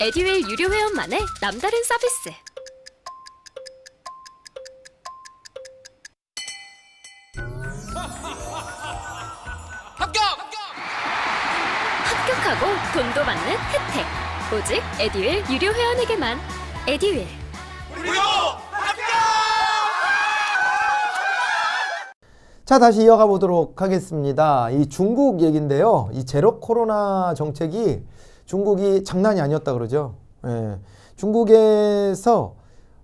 에듀윌 유료 회원만의 남다른 서비스. 합격하고 돈도 받는 혜택. 오직 에듀윌 유료 회원에게만. 에듀윌. 자, 다시 이어가 보도록 하겠습니다. 이 중국 얘기인데요. 이 제로 코로나 정책이 중국이 장난이 아니었다 그러죠. 예. 중국에서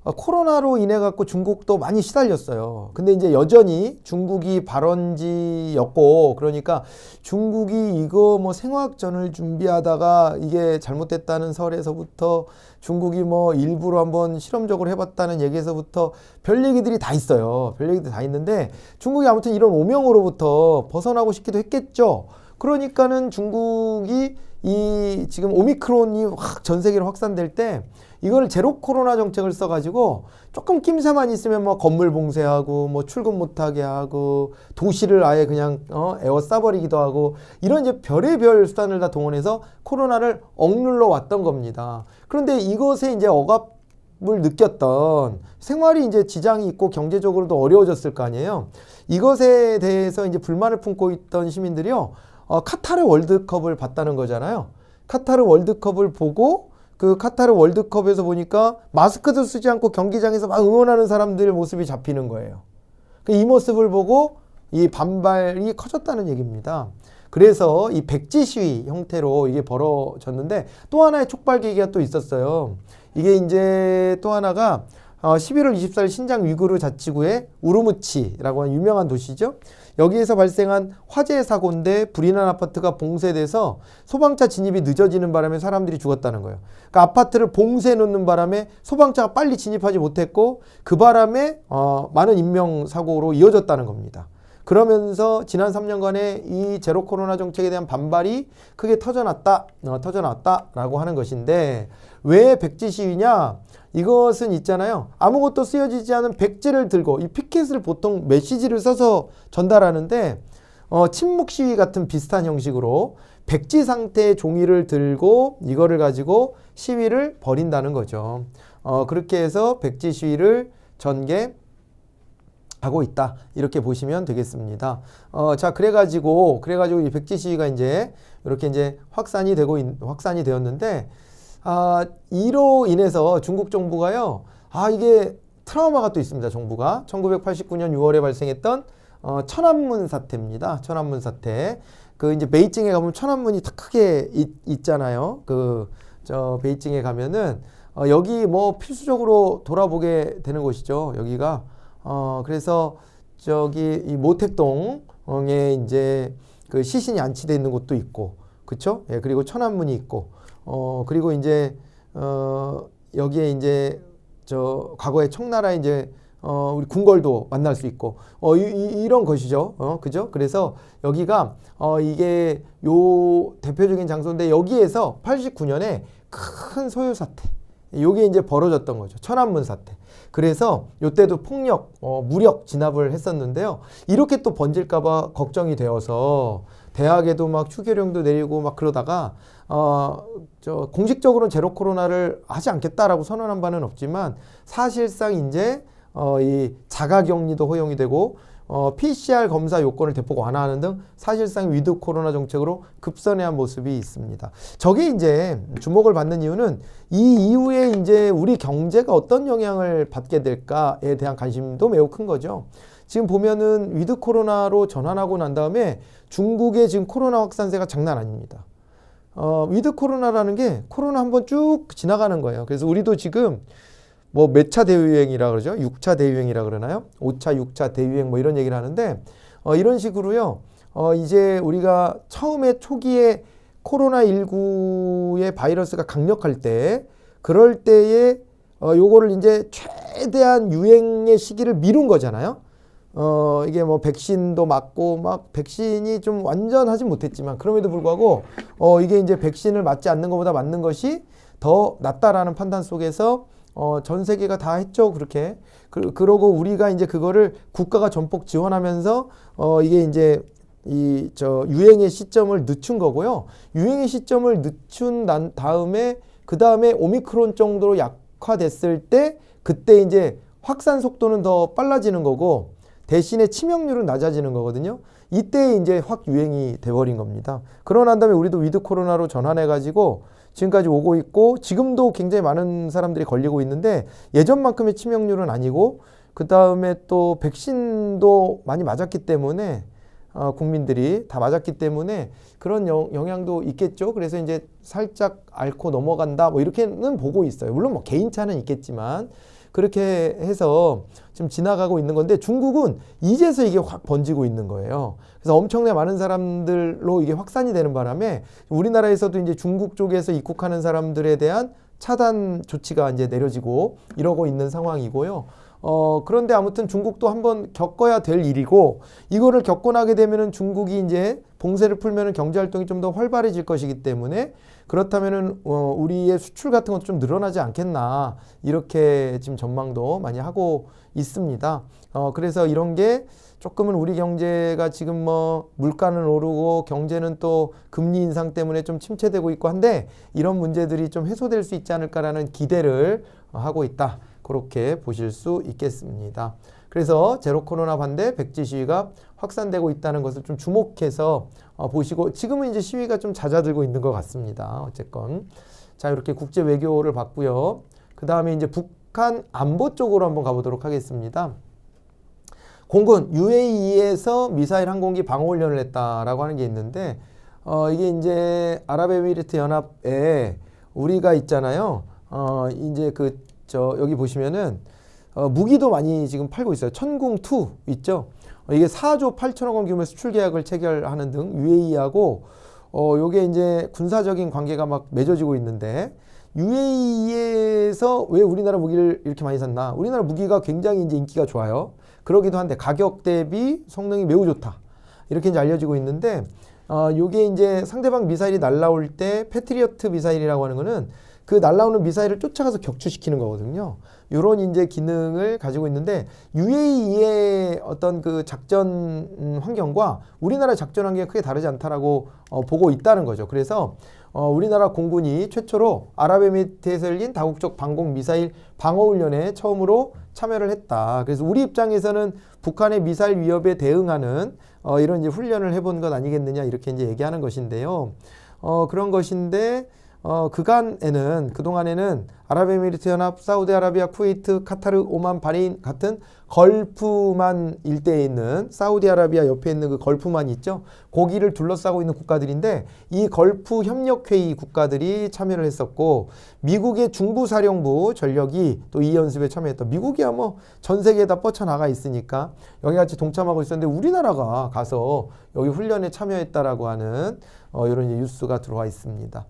코로나로 인해 갖고 중국도 많이 시달렸어요. 근데 이제 여전히 중국이 발원지였고, 그러니까 중국이 이거 뭐 생화학전을 준비하다가 이게 잘못됐다는 설에서부터 중국이 뭐 일부러 한번 실험적으로 해봤다는 얘기에서부터 별 얘기들이 다 있어요. 별 얘기들이 다 있는데 중국이 아무튼 이런 오명으로부터 벗어나고 싶기도 했겠죠. 그러니까는 중국이 이 지금 오미크론이 확 전 세계로 확산될 때 이걸 제로 코로나 정책을 써가지고 조금 낌새만 있으면 뭐 건물 봉쇄하고 뭐 출근 못하게 하고 도시를 아예 그냥 에워싸버리기도 하고 이런 이제 별의별 수단을 다 동원해서 코로나를 억눌러 왔던 겁니다. 그런데 이것에 이제 억압을 느꼈던 생활이 이제 지장이 있고 경제적으로도 어려워졌을 거 아니에요. 이것에 대해서 이제 불만을 품고 있던 시민들이요. 카타르 월드컵을 봤다는 거잖아요. 카타르 월드컵을 보고 그 카타르 월드컵에서 보니까 마스크도 쓰지 않고 경기장에서 막 응원하는 사람들 모습이 잡히는 거예요. 이 모습을 보고 이 반발이 커졌다는 얘기입니다. 그래서 이 백지 시위 형태로 이게 벌어졌는데 또 하나의 촉발 계기가 또 있었어요. 이게 이제 또 하나가 11월 24일 신장 위구르 자치구의 우르무치라고 하는 유명한 도시죠. 여기에서 발생한 화재 사고인데 불이 난 아파트가 봉쇄돼서 소방차 진입이 늦어지는 바람에 사람들이 죽었다는 거예요. 그러니까 아파트를 봉쇄해 놓는 바람에 소방차가 빨리 진입하지 못했고 그 바람에 많은 인명사고로 이어졌다는 겁니다. 그러면서 지난 3년간의 이 제로 코로나 정책에 대한 반발이 크게 터져났다라고 하는 것인데 왜 백지 시위냐? 이것은 있잖아요. 아무것도 쓰여지지 않은 백지를 들고 이 피켓을 보통 메시지를 써서 전달하는데 침묵 시위 같은 비슷한 형식으로 백지 상태의 종이를 들고 이거를 가지고 시위를 벌인다는 거죠. 그렇게 해서 백지 시위를 전개하고 있다. 이렇게 보시면 되겠습니다. 자, 그래가지고 이 백지 시위가 이제 이렇게 이제 확산이 되었는데 이로 인해서 중국 정부가요, 이게 트라우마가 또 있습니다. 정부가 1989년 6월에 발생했던 천안문 사태입니다. 천안문 사태. 그 이제 베이징에 가면 천안문이 딱 크게 있잖아요. 베이징에 가면은 여기 뭐 필수적으로 돌아보게 되는 곳이죠. 여기가 그래서 저기 이 모택동에 이제 그 시신이 안치되어 있는 곳도 있고, 그쵸? 예, 그리고 천안문이 있고. 그리고 이제, 여기에 이제, 과거에 청나라에 이제, 우리 궁궐도 만날 수 있고, 이런 것이죠. 그죠? 그래서 여기가, 이게 요 대표적인 장소인데 여기에서 89년에 큰 소요 사태. 요게 이제 벌어졌던 거죠. 천안문 사태. 그래서 요때도 폭력, 무력 진압을 했었는데요. 이렇게 또 번질까봐 걱정이 되어서 대학에도 막 추계령도 내리고 막 그러다가 공식적으로는 제로 코로나를 하지 않겠다라고 선언한 바는 없지만 사실상 이제 이 자가격리도 허용이 되고 PCR 검사 요건을 대폭 완화하는 등 사실상 위드 코로나 정책으로 급선회한 모습이 있습니다. 저게 이제 주목을 받는 이유는 이 이후에 이제 우리 경제가 어떤 영향을 받게 될까에 대한 관심도 매우 큰 거죠. 지금 보면은 위드 코로나로 전환하고 난 다음에 중국의 지금 코로나 확산세가 장난 아닙니다. 위드 코로나라는 게 코로나 한번 쭉 지나가는 거예요. 그래서 우리도 지금 뭐 몇 차 대유행이라 그러죠? 6차 대유행이라 그러나요? 5차, 6차 대유행 뭐 이런 얘기를 하는데 이런 식으로요. 이제 우리가 처음에 초기에 코로나19의 바이러스가 강력할 때 그럴 때에 요거를 이제 최대한 유행의 시기를 미룬 거잖아요. 이게 뭐 백신도 맞고 막 백신이 좀 완전하지 못했지만 그럼에도 불구하고 이게 이제 백신을 맞지 않는 것보다 맞는 것이 더 낫다라는 판단 속에서 전 세계가 다 했죠. 그렇게. 그러고 우리가 이제 그거를 국가가 전폭 지원하면서 이게 이제 유행의 시점을 늦춘 거고요. 유행의 시점을 늦춘 다음에 그 다음에 오미크론 정도로 약화됐을 때 그때 이제 확산 속도는 더 빨라지는 거고 대신에 치명률은 낮아지는 거거든요. 이때 이제 확 유행이 돼버린 겁니다. 그러고 난 다음에 우리도 위드 코로나로 전환해가지고 지금까지 오고 있고 지금도 굉장히 많은 사람들이 걸리고 있는데 예전만큼의 치명률은 아니고 그 다음에 또 백신도 많이 맞았기 때문에 국민들이 다 맞았기 때문에 그런 영향도 있겠죠. 그래서 이제 살짝 앓고 넘어간다 뭐 이렇게는 보고 있어요. 물론 뭐 개인차는 있겠지만 그렇게 해서 좀 지나가고 있는 건데 중국은 이제서 이게 확 번지고 있는 거예요. 그래서 엄청나게 많은 사람들로 이게 확산이 되는 바람에 우리나라에서도 이제 중국 쪽에서 입국하는 사람들에 대한 차단 조치가 이제 내려지고 이러고 있는 상황이고요. 그런데 아무튼 중국도 한번 겪어야 될 일이고 이거를 겪고 나게 되면은 중국이 이제 봉쇄를 풀면은 경제 활동이 좀 더 활발해질 것이기 때문에 그렇다면은 우리의 수출 같은 것도 좀 늘어나지 않겠나 이렇게 지금 전망도 많이 하고 있습니다. 그래서 이런 게 조금은 우리 경제가 지금 뭐 물가는 오르고 경제는 또 금리 인상 때문에 좀 침체되고 있고 한데 이런 문제들이 좀 해소될 수 있지 않을까라는 기대를 하고 있다. 그렇게 보실 수 있겠습니다. 그래서 제로 코로나 반대 백지 시위가 확산되고 있다는 것을 좀 주목해서 보시고 지금은 이제 시위가 좀 잦아들고 있는 것 같습니다. 어쨌건 자 이렇게 국제 외교를 봤고요. 그 다음에 이제 북한 안보 쪽으로 한번 가보도록 하겠습니다. 공군 UAE에서 미사일 항공기 방어 훈련을 했다라고 하는 게 있는데 이게 이제 아랍에미리트 연합에 우리가 있잖아요. 이제 여기 보시면은 무기도 많이 지금 팔고 있어요. 천궁2 있죠. 이게 4조 8천억 원 규모의 수출 계약을 체결하는 등 UAE하고 요게 이제 군사적인 관계가 막 맺어지고 있는데 UAE에서 왜 우리나라 무기를 이렇게 많이 샀나? 우리나라 무기가 굉장히 이제 인기가 좋아요. 그러기도 한데 가격 대비 성능이 매우 좋다. 이렇게 이제 알려지고 있는데 요게 이제 상대방 미사일이 날라올 때 패트리어트 미사일이라고 하는 거는 그 날라오는 미사일을 쫓아가서 격추시키는 거거든요. 이런 이제 기능을 가지고 있는데 UAE의 어떤 그 작전 환경과 우리나라 작전 환경이 크게 다르지 않다라고 보고 있다는 거죠. 그래서 우리나라 공군이 최초로 아랍에미리트에서 열린 다국적 방공 미사일 방어 훈련에 처음으로 참여를 했다. 그래서 우리 입장에서는 북한의 미사일 위협에 대응하는 이런 이제 훈련을 해본 것 아니겠느냐 이렇게 이제 얘기하는 것인데요. 그런 것인데 그동안에는 아랍에미리트 연합, 사우디아라비아, 쿠웨이트, 카타르, 오만, 바레인 같은 걸프만 일대에 있는 사우디아라비아 옆에 있는 그 걸프만 있죠. 거기를 둘러싸고 있는 국가들인데 이 걸프 협력회의 국가들이 참여를 했었고 미국의 중부사령부 전력이 또 이 연습에 참여했던 미국이야 뭐 전 세계에 다 뻗쳐나가 있으니까 여기 같이 동참하고 있었는데 우리나라가 가서 여기 훈련에 참여했다라고 하는 이런 이제 뉴스가 들어와 있습니다.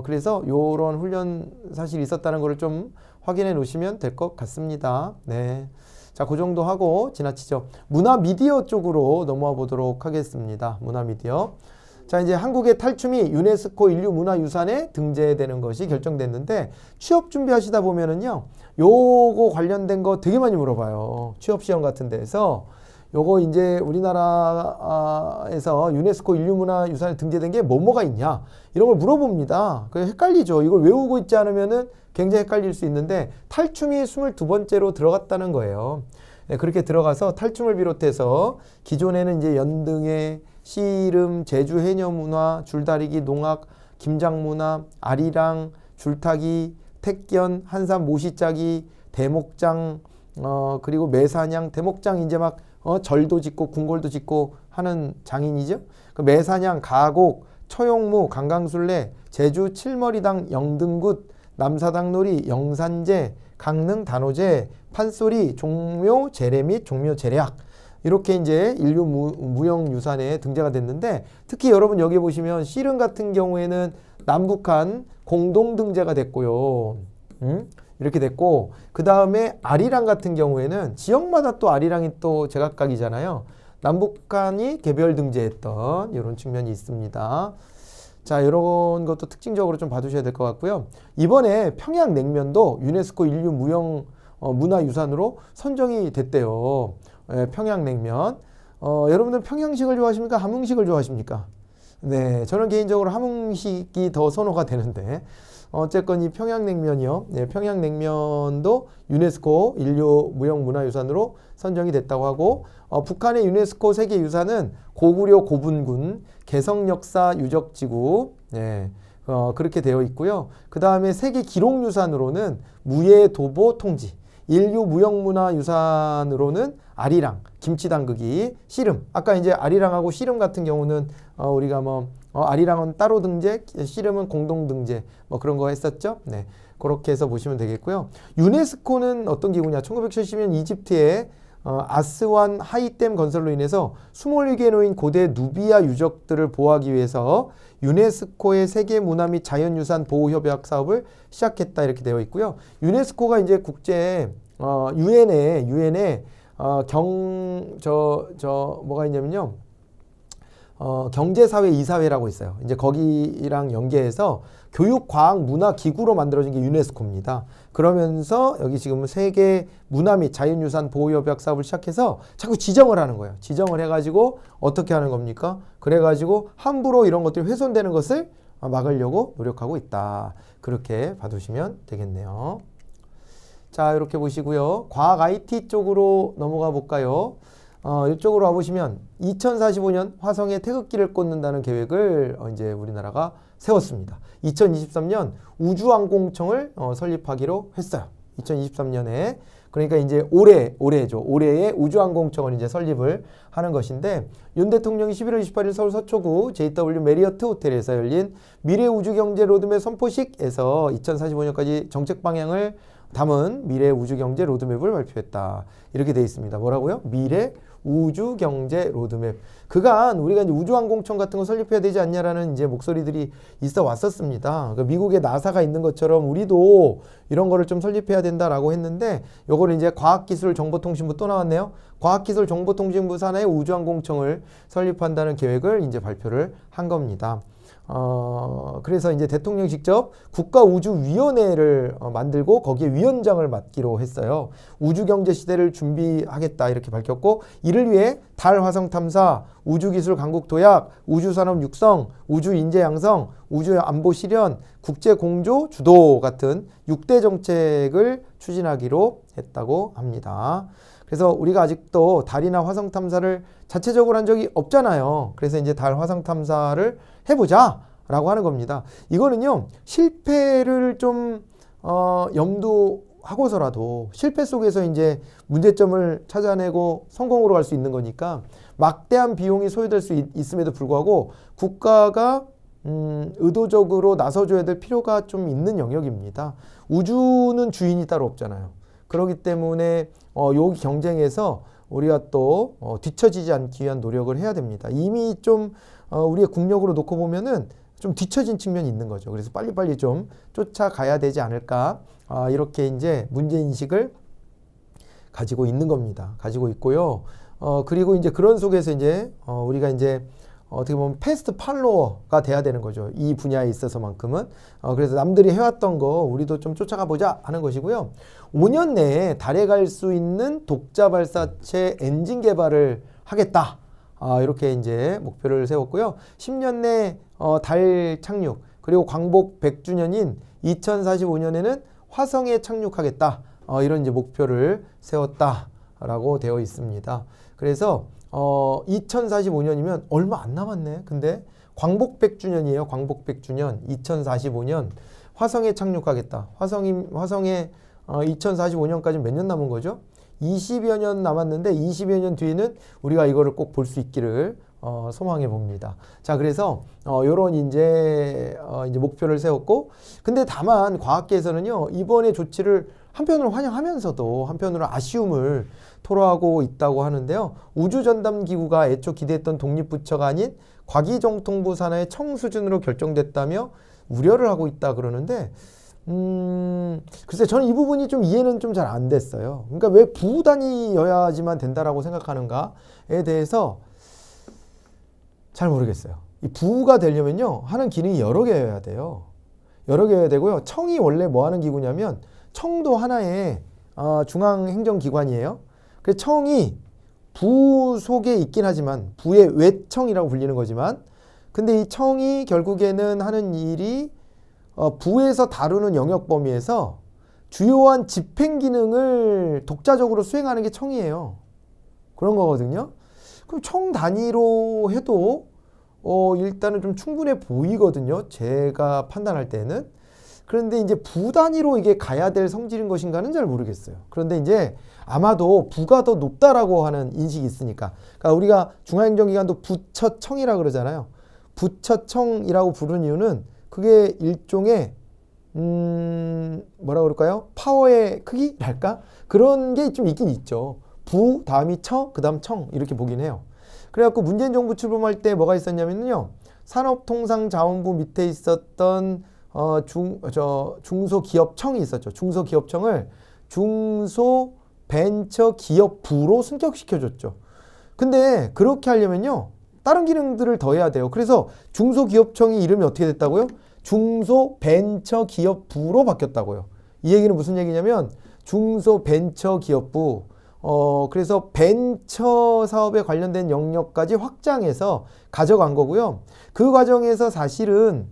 그래서 이런 훈련 사실이 있었다는 것을 좀 확인해 놓으시면 될 것 같습니다. 네. 자, 그 정도 하고 지나치죠. 문화 미디어 쪽으로 넘어와 보도록 하겠습니다. 문화 미디어. 자, 이제 한국의 탈춤이 유네스코 인류문화유산에 등재되는 것이 결정됐는데 취업 준비하시다 보면은요. 요거 관련된 거 되게 많이 물어봐요. 취업 시험 같은 데서. 요거 이제 우리나라에서 유네스코 인류문화유산에 등재된 게 뭐가 있냐 이런 걸 물어봅니다. 그래서 헷갈리죠. 이걸 외우고 있지 않으면은 굉장히 헷갈릴 수 있는데 탈춤이 22번째로 들어갔다는 거예요. 네, 그렇게 들어가서 탈춤을 비롯해서 기존에는 이제 연등회, 씨름, 제주 해녀문화, 줄다리기, 농악, 김장문화, 아리랑, 줄타기, 택견, 한산 모시짜기, 대목장, 그리고 매사냥, 대목장 이제 막 절도 짓고 궁궐도 짓고 하는 장인이죠. 그 매사냥, 가곡, 처용무, 강강술래, 제주 칠머리당, 영등굿, 남사당놀이, 영산제, 강릉 단오제, 판소리, 종묘 제례 및 종묘 제례학 이렇게 이제 인류 무형유산에 등재가 됐는데 특히 여러분 여기 보시면 씨름 같은 경우에는 남북한 공동 등재가 됐고요. 이렇게 됐고 그 다음에 아리랑 같은 경우에는 지역마다 또 아리랑이 또 제각각이잖아요. 남북한이 개별 등재했던 이런 측면이 있습니다. 자, 이런 것도 특징적으로 좀 봐두셔야 될 것 같고요. 이번에 평양냉면도 유네스코 인류 문화유산으로 선정이 됐대요. 평양냉면. 여러분들 평양식을 좋아하십니까? 함흥식을 좋아하십니까? 네, 저는 개인적으로 함흥식이 더 선호가 되는데 어쨌건 이 평양냉면이요. 네, 평양냉면도 유네스코 인류 무형문화유산으로 선정이 됐다고 하고 북한의 유네스코 세계유산은 고구려 고분군 개성역사 유적지구 네, 그렇게 되어 있고요. 그 다음에 세계 기록유산으로는 무예도보 통지 인류 무형문화유산으로는 아리랑, 김치담그기, 씨름. 아까 이제 아리랑하고 씨름 같은 경우는 우리가 아리랑은 따로 등재, 씨름은 공동 등재 뭐 그런 거 했었죠. 네, 그렇게 해서 보시면 되겠고요. 유네스코는 어떤 기구냐? 1970년 이집트의 아스완 하이댐 건설로 인해서 수몰리게 놓인 고대 누비아 유적들을 보호하기 위해서 유네스코의 세계문화 및 자연유산 보호협약 사업을 시작했다 이렇게 되어 있고요. 유네스코가 이제 국제 유엔에 뭐가 있냐면요. 경제사회 이사회라고 있어요. 이제 거기랑 연계해서 교육, 과학, 문화 기구로 만들어진 게 유네스코입니다. 그러면서 여기 지금 세계 문화 및 자연유산 보호협약 사업을 시작해서 자꾸 지정을 하는 거예요. 지정을 해가지고 어떻게 하는 겁니까? 그래가지고 함부로 이런 것들이 훼손되는 것을 막으려고 노력하고 있다. 그렇게 봐두시면 되겠네요. 자, 이렇게 보시고요. 과학 IT 쪽으로 넘어가 볼까요? 이쪽으로 와보시면 2045년 화성에 태극기를 꽂는다는 계획을 이제 우리나라가 세웠습니다. 2023년 우주항공청을 설립하기로 했어요. 2023년에. 그러니까 이제 올해죠. 올해에 우주항공청을 이제 설립을 하는 것인데 윤 대통령이 11월 28일 서울 서초구 JW 메리어트 호텔에서 열린 미래우주경제 로드맵 선포식에서 2045년까지 정책 방향을 담은 미래 우주경제 로드맵을 발표했다. 이렇게 되어 있습니다. 뭐라고요? 미래 우주경제 로드맵. 그간 우리가 이제 우주항공청 같은 거 설립해야 되지 않냐라는 이제 목소리들이 있어 왔었습니다. 그러니까 미국의 나사가 있는 것처럼 우리도 이런 거를 좀 설립해야 된다라고 했는데 요거를 이제 과학기술정보통신부 또 나왔네요. 과학기술정보통신부 산하의 우주항공청을 설립한다는 계획을 이제 발표를 한 겁니다. 그래서 이제 대통령이 직접 국가우주위원회를 만들고 거기에 위원장을 맡기로 했어요. 우주경제 시대를 준비하겠다 이렇게 밝혔고 이를 위해 달 화성 탐사, 우주기술 강국 도약, 우주산업 육성, 우주인재 양성, 우주안보 실현, 국제공조 주도 같은 6대 정책을 추진하기로 했다고 합니다. 그래서 우리가 아직도 달이나 화성 탐사를 자체적으로 한 적이 없잖아요. 그래서 이제 달 화성 탐사를 해보자 라고 하는 겁니다. 이거는요, 실패를 좀 염두하고서라도 실패 속에서 이제 문제점을 찾아내고 성공으로 갈 수 있는 거니까 막대한 비용이 소요될 수 있음에도 불구하고 국가가 의도적으로 나서줘야 될 필요가 좀 있는 영역입니다. 우주는 주인이 따로 없잖아요. 그렇기 때문에 요 경쟁에서 우리가 또 뒤처지지 않기 위한 노력을 해야 됩니다. 이미 좀 우리의 국력으로 놓고 보면은 좀 뒤처진 측면이 있는 거죠. 그래서 빨리빨리 좀 쫓아가야 되지 않을까. 이렇게 이제 문제인식을 가지고 있는 겁니다. 가지고 있고요. 그리고 이제 그런 속에서 이제 우리가 이제 어떻게 보면 패스트 팔로워가 돼야 되는 거죠. 이 분야에 있어서만큼은. 그래서 남들이 해왔던 거 우리도 좀 쫓아가 보자 하는 것이고요. 5년 내에 달에 갈 수 있는 독자 발사체 엔진 개발을 하겠다. 이렇게 이제 목표를 세웠고요. 10년 내 달 착륙 그리고 광복 100주년인 2045년에는 화성에 착륙하겠다. 이런 이제 목표를 세웠다라고 되어 있습니다. 그래서 2045년이면 얼마 안 남았네. 근데 광복 100주년이에요. 광복 100주년 2045년 화성에 착륙하겠다. 화성에 2045년까지 몇 년 남은 거죠? 20여 년 남았는데 20여 년 뒤에는 우리가 이거를 꼭 볼 수 있기를 소망해 봅니다. 자, 그래서 요런 이제 목표를 세웠고, 근데 다만 과학계에서는요 이번의 조치를 한편으로 환영하면서도 한편으로 아쉬움을 토로하고 있다고 하는데요. 우주전담기구가 애초 기대했던 독립부처가 아닌 과기정통부 산하의 청 수준으로 결정됐다며 우려를 하고 있다 그러는데 글쎄 저는 이 부분이 좀 이해는 좀 잘 안 됐어요. 그러니까 왜 부단위여야지만 된다라고 생각하는가에 대해서 잘 모르겠어요. 이 부가 되려면요 하는 기능이 여러 개여야 돼요. 여러 개여야 되고요. 청이 원래 뭐 하는 기구냐면 청도 하나의 중앙행정기관이에요. 그래서 청이 부 속에 있긴 하지만 부의 외청이라고 불리는 거지만 근데 이 청이 결국에는 하는 일이 부에서 다루는 영역 범위에서 주요한 집행 기능을 독자적으로 수행하는 게 청이에요. 그런 거거든요. 그럼 청 단위로 해도 일단은 좀 충분해 보이거든요. 제가 판단할 때는. 그런데 이제 부 단위로 이게 가야 될 성질인 것인가는 잘 모르겠어요. 그런데 이제 아마도 부가 더 높다라고 하는 인식이 있으니까. 그러니까 우리가 중앙행정기관도 부처청이라 그러잖아요. 부처청이라고 부르는 이유는 그게 일종의 뭐라 그럴까요? 파워의 크기랄까? 그런 게 좀 있긴 있죠. 부 다음이 처, 그 다음 청 이렇게 보긴 해요. 그래갖고 문재인 정부 출범할 때 뭐가 있었냐면요. 산업통상자원부 밑에 있었던 중소기업청이 있었죠. 중소기업청을 중소벤처기업부로 승격시켜줬죠. 근데 그렇게 하려면요. 다른 기능들을 더해야 돼요. 그래서 중소기업청이 이름이 어떻게 됐다고요? 중소벤처기업부로 바뀌었다고요. 이 얘기는 무슨 얘기냐면 중소벤처기업부 그래서 벤처 사업에 관련된 영역까지 확장해서 가져간 거고요. 그 과정에서 사실은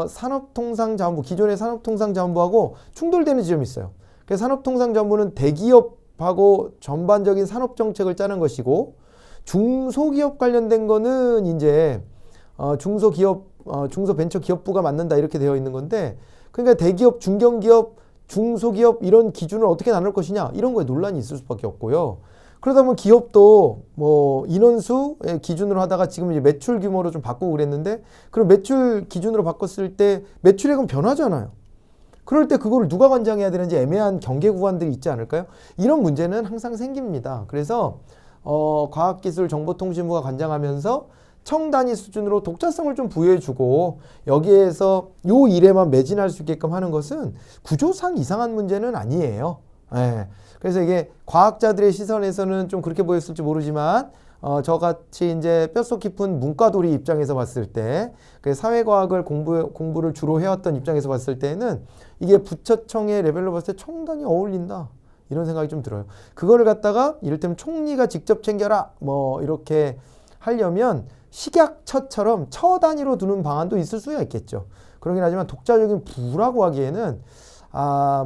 산업통상자원부, 기존의 산업통상자원부하고 충돌되는 지점이 있어요. 그래서 산업통상자원부는 대기업하고 전반적인 산업정책을 짜는 것이고 중소기업 관련된 거는 이제 중소벤처기업부가 맡는다 이렇게 되어 있는 건데 그러니까 대기업, 중견기업, 중소기업 이런 기준을 어떻게 나눌 것이냐 이런 거에 논란이 있을 수밖에 없고요. 그러다 보면 기업도 뭐 인원수의 기준으로 하다가 지금 이제 매출 규모로 좀 바꾸고 그랬는데 그럼 매출 기준으로 바꿨을 때 매출액은 변하잖아요. 그럴 때 그거를 누가 관장해야 되는지 애매한 경계 구간들이 있지 않을까요? 이런 문제는 항상 생깁니다. 그래서 과학기술정보통신부가 관장하면서 청 단위 수준으로 독자성을 좀 부여해주고 여기에서 요 일에만 매진할 수 있게끔 하는 것은 구조상 이상한 문제는 아니에요. 예. 그래서 이게 과학자들의 시선에서는 좀 그렇게 보였을지 모르지만 저같이 이제 뼛속 깊은 문과돌이 입장에서 봤을 때 그 사회과학을 공부를 주로 해왔던 입장에서 봤을 때는 이게 부처청의 레벨로 봤을 때 청단이 어울린다. 이런 생각이 좀 들어요. 그거를 갖다가 이를테면 총리가 직접 챙겨라 뭐 이렇게 하려면 식약처처럼 처 단위로 두는 방안도 있을 수가 있겠죠. 그러긴 하지만 독자적인 부라고 하기에는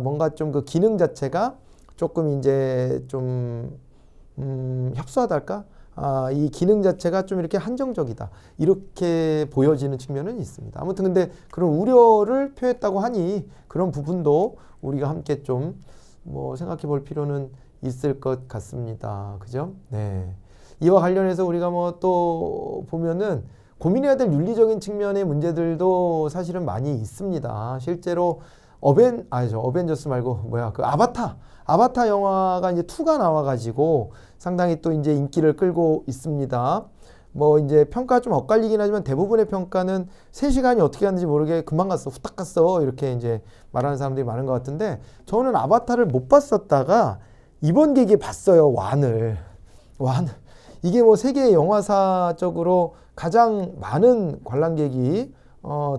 뭔가 좀 그 기능 자체가 조금 이제 좀 협소하달까? 이 기능 자체가 좀 이렇게 한정적이다. 이렇게 보여지는 측면은 있습니다. 아무튼 근데 그런 우려를 표했다고 하니 그런 부분도 우리가 함께 좀 뭐 생각해 볼 필요는 있을 것 같습니다. 그죠? 네. 이와 관련해서 우리가 뭐 또 보면은 고민해야 될 윤리적인 측면의 문제들도 사실은 많이 있습니다. 실제로 어벤져스 말고 그 아바타 영화가 이제 2가 나와가지고 상당히 또 이제 인기를 끌고 있습니다. 뭐 이제 평가 좀 엇갈리긴 하지만 대부분의 평가는 3시간이 어떻게 갔는지 모르게 금방 갔어, 후딱 갔어 이렇게 이제 말하는 사람들이 많은 것 같은데 저는 아바타를 못 봤었다가 이번 기회에 봤어요. 완을 이게 뭐 세계 영화사적으로 가장 많은 관람객이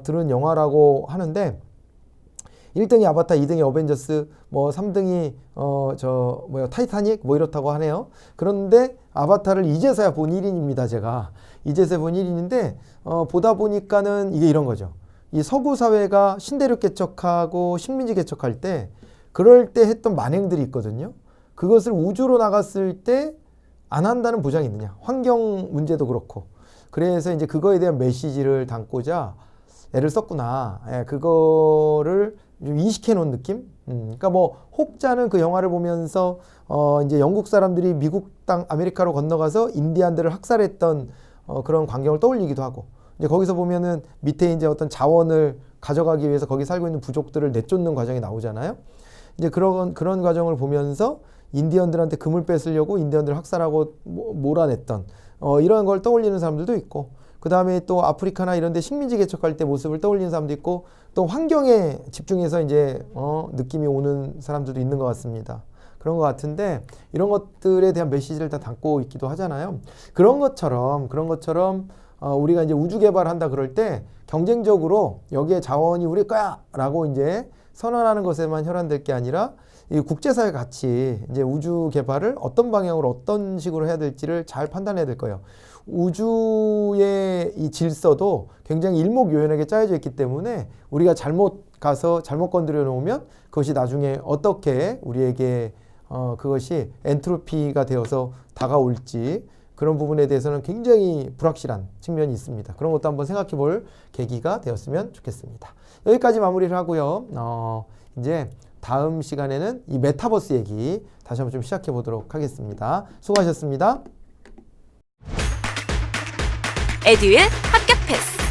들은 영화라고 하는데 1등이 아바타, 2등이 어벤져스, 뭐 3등이 타이타닉 뭐 이렇다고 하네요. 그런데 아바타를 이제서야 본 1인입니다. 제가 이제서야 본 1인인데 보다 보니까는 이게 이런 거죠. 이 서구 사회가 신대륙 개척하고 식민지 개척할 때 그럴 때 했던 만행들이 있거든요. 그것을 우주로 나갔을 때 안 한다는 보장이 있느냐. 환경 문제도 그렇고. 그래서 이제 그거에 대한 메시지를 담고자 애를 썼구나. 예, 그거를 좀 이식해 놓은 느낌? 그러니까 뭐 혹자는 그 영화를 보면서 이제 영국 사람들이 미국 땅 아메리카로 건너가서 인디안들을 학살했던 그런 광경을 떠올리기도 하고 이제 거기서 보면은 밑에 이제 어떤 자원을 가져가기 위해서 거기 살고 있는 부족들을 내쫓는 과정이 나오잖아요. 이제 그런 과정을 보면서 인디언들한테 금을 뺏으려고 인디언들을 학살하고 몰아냈던 이런 걸 떠올리는 사람들도 있고 그 다음에 또 아프리카나 이런 데 식민지 개척할 때 모습을 떠올리는 사람도 있고 또 환경에 집중해서 이제 느낌이 오는 사람들도 있는 것 같습니다. 그런 것 같은데 이런 것들에 대한 메시지를 다 담고 있기도 하잖아요. 그런 것처럼 우리가 이제 우주 개발한다 그럴 때 경쟁적으로 여기에 자원이 우리 거야 라고 이제 선언하는 것에만 혈안될 게 아니라 이 국제사회 같이 이제 우주 개발을 어떤 방향으로 어떤 식으로 해야 될지를 잘 판단해야 될 거예요. 우주의 이 질서도 굉장히 일목요연하게 짜여져 있기 때문에 우리가 잘못 가서 잘못 건드려 놓으면 그것이 나중에 어떻게 우리에게 그것이 엔트로피가 되어서 다가올지 그런 부분에 대해서는 굉장히 불확실한 측면이 있습니다. 그런 것도 한번 생각해 볼 계기가 되었으면 좋겠습니다. 여기까지 마무리를 하고요. 이제 다음 시간에는 이 메타버스 얘기 다시 한번 좀 시작해 보도록 하겠습니다. 수고하셨습니다. 에듀윌 합격 패스.